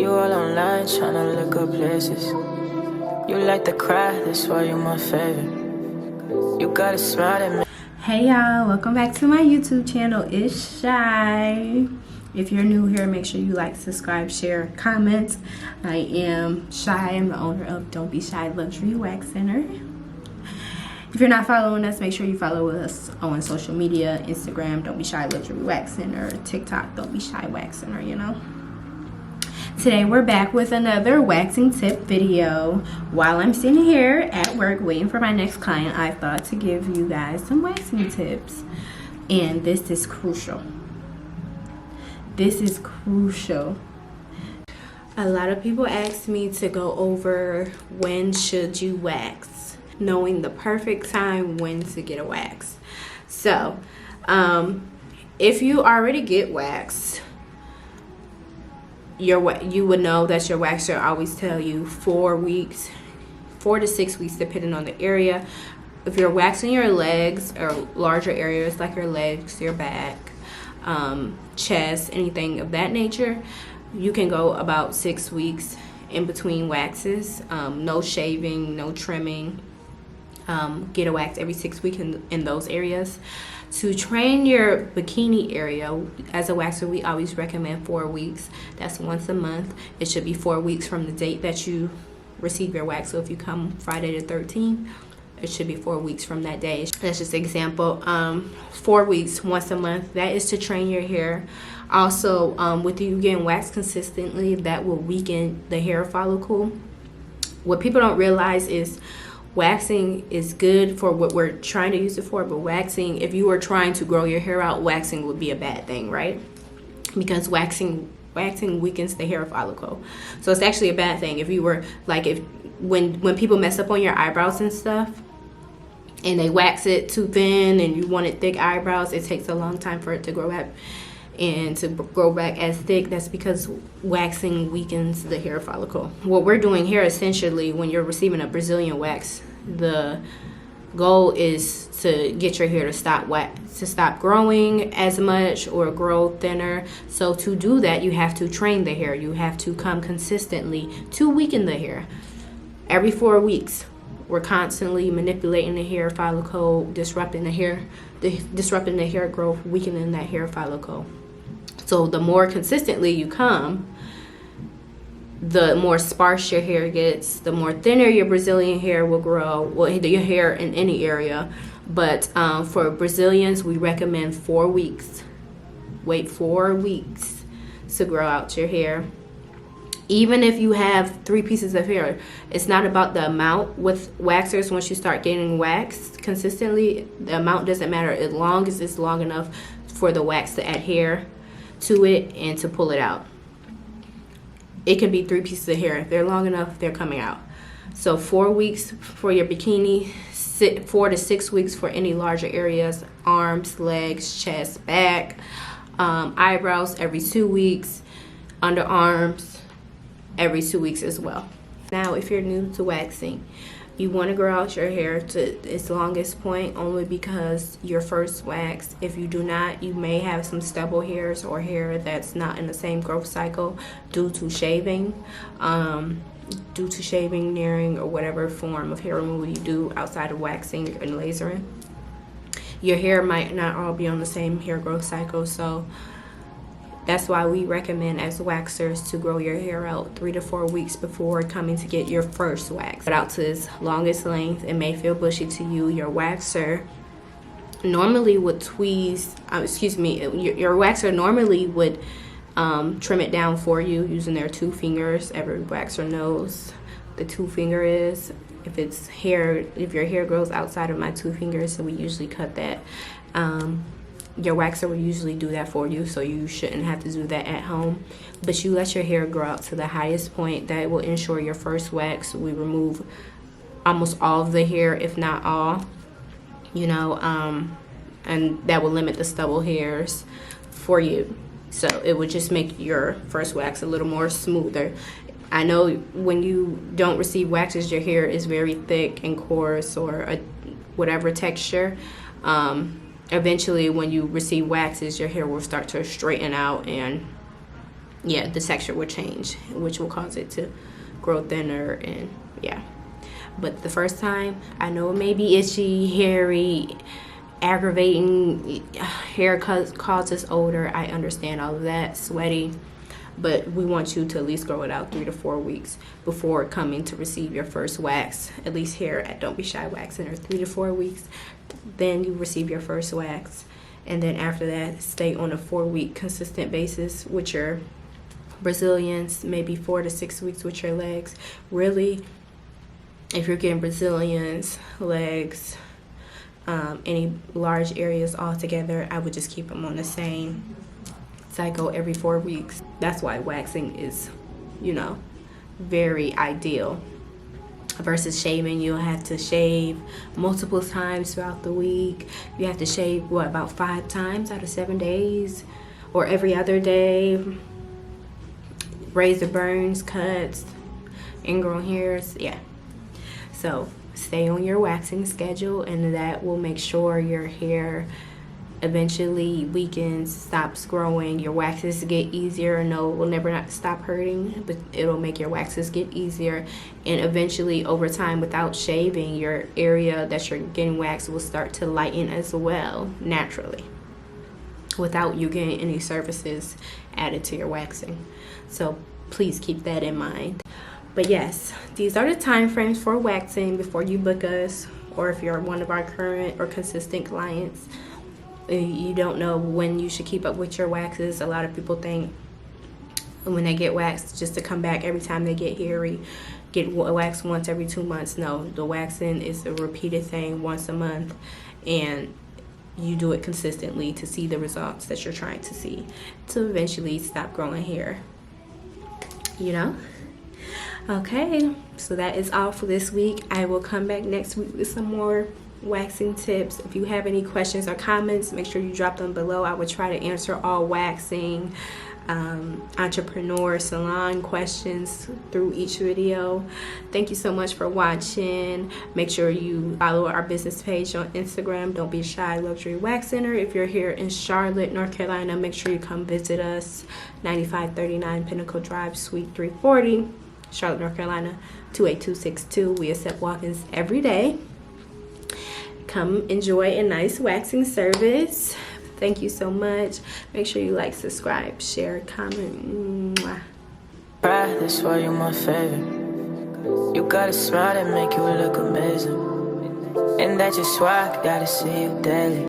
You all online tryna look up places. You like to cry, that's why you're my favorite. You gotta smile at me. Hey y'all, welcome back to my YouTube channel. It's Shai. If you're new here, make sure you like, subscribe, share, comment. I am Shai. I'm the owner of Don't Be Shy Luxury Wax Center. If you're not following us, make sure you follow us on social media. Instagram, Don't Be Shy Luxury Wax Center. TikTok, Don't Be Shy Wax Center, you know. Today we're back with another waxing tip video. While I'm sitting here at work waiting for my next client, I thought to give you guys some waxing tips. And this is crucial. This is crucial. A lot of people ask me to go over when should you wax, knowing the perfect time when to get a wax. So, if you already get waxed, you would know that your waxer always tell you 4 to 6 weeks depending on the area. If you're waxing your legs or larger areas like your legs, your back, chest, anything of that nature, you can go about 6 weeks in between waxes. No shaving, no trimming. Get a wax every 6 weeks in those areas. To train your bikini area, as a waxer, we always recommend 4 weeks. That's once a month. It should be 4 weeks from the date that you receive your wax. So if you come Friday the 13th, it should be 4 weeks from that day. That's just an example. 4 weeks, once a month. That is to train your hair. Also, with you getting waxed consistently, that will weaken the hair follicle. What people don't realize is waxing is good for what we're trying to use it for, but waxing, if you were trying to grow your hair out, waxing would be a bad thing, right? Because waxing weakens the hair follicle. So it's actually a bad thing. If you were like, when people mess up on your eyebrows and stuff, and they wax it too thin and you wanted thick eyebrows, it takes a long time for it to grow back and to grow back as thick. That's because waxing weakens the hair follicle. What we're doing here, essentially, when you're receiving a Brazilian wax, the goal is to get your hair to stop growing as much or grow thinner. So to do that, you have to train the hair. You have to come consistently to weaken the hair. Every 4 weeks, we're constantly manipulating the hair follicle, disrupting the hair growth, weakening that hair follicle. So the more consistently you come, the more sparse your hair gets, the more thinner your Brazilian hair will grow. Well, your hair in any area. But for Brazilians, we recommend 4 weeks. Wait 4 weeks to grow out your hair. Even if you have 3 pieces of hair, it's not about the amount. With waxers, once you start getting waxed consistently, the amount doesn't matter as long as it's long enough for the wax to adhere to it and to pull it out. It can be 3 pieces of hair. If they're long enough, they're coming out. So 4 weeks for your bikini, 4 to 6 weeks for any larger areas, arms, legs, chest, back, eyebrows every 2 weeks, underarms every 2 weeks as well. Now, if you're new to waxing, you want to grow out your hair to its longest point only because your first wax. If you do not, you may have some stubble hairs or hair that's not in the same growth cycle due to shaving, nearing, or whatever form of hair removal you do outside of waxing and lasering. Your hair might not all be on the same hair growth cycle, so that's why we recommend as waxers to grow your hair out 3 to 4 weeks before coming to get your first wax. Cut out to its longest length. It may feel bushy to you. Your waxer normally would your waxer normally would trim it down for you using their 2 fingers. Every waxer knows the 2 finger is. If your hair grows outside of my 2 fingers, so we usually cut that. Your waxer will usually do that for you, so you shouldn't have to do that at home. But you let your hair grow out to the highest point. That will ensure your first wax. We remove almost all of the hair, if not all, and that will limit the stubble hairs for you. So it would just make your first wax a little more smoother. I know when you don't receive waxes, your hair is very thick and coarse or whatever texture. Eventually, when you receive waxes, your hair will start to straighten out and yeah, the texture will change, which will cause it to grow thinner. And yeah, but the first time, I know it may be itchy, hairy, aggravating, hair causes odor. I understand all of that, sweaty, but we want you to at least grow it out 3 to 4 weeks before coming to receive your first wax. At least here at Don't Be Shy Wax Center, 3 to 4 weeks, then you receive your first wax. And then after that, stay on a 4-week consistent basis with your Brazilians, maybe 4 to 6 weeks with your legs. Really, if you're getting Brazilians, legs, any large areas all together, I would just keep them on the same cycle every 4 weeks. That's why waxing is, very ideal versus shaving. You'll have to shave multiple times throughout the week. You have to shave about 5 times out of 7 days, or every other day. Razor burns, cuts, ingrown hairs. Yeah, so stay on your waxing schedule, and that will make sure your hair eventually weakens, stops growing, your waxes get easier. No, it will never not stop hurting, but it'll make your waxes get easier. And eventually, over time, without shaving, your area that you're getting waxed will start to lighten as well, naturally, without you getting any services added to your waxing. So please keep that in mind. But yes, these are the time frames for waxing before you book us, or if you're one of our current or consistent clients. You don't know when you should keep up with your waxes. A lot of people think when they get waxed just to come back every time they get hairy, get waxed once every 2 months. No, the waxing is a repeated thing once a month, and you do it consistently to see the results that you're trying to see, to eventually stop growing hair. Okay, so that is all for this week. I will come back next week with some more waxing tips. If you have any questions or comments, make sure you drop them below. I will try to answer all waxing, entrepreneur, salon questions through each video. Thank you so much for watching. Make sure you follow our business page on Instagram, Don't Be Shy Luxury Wax Center. If you're here in Charlotte, North Carolina, make sure you come visit us. 9539 Pinnacle Drive, Suite 340, Charlotte, North Carolina, 28262. We accept walk-ins every day. Come enjoy a nice waxing service. Thank you so much. Make sure you like, subscribe, share, comment. Mwah. That's why you're my favorite. You got a smile that make you look amazing, and that's just why I gotta see you daily.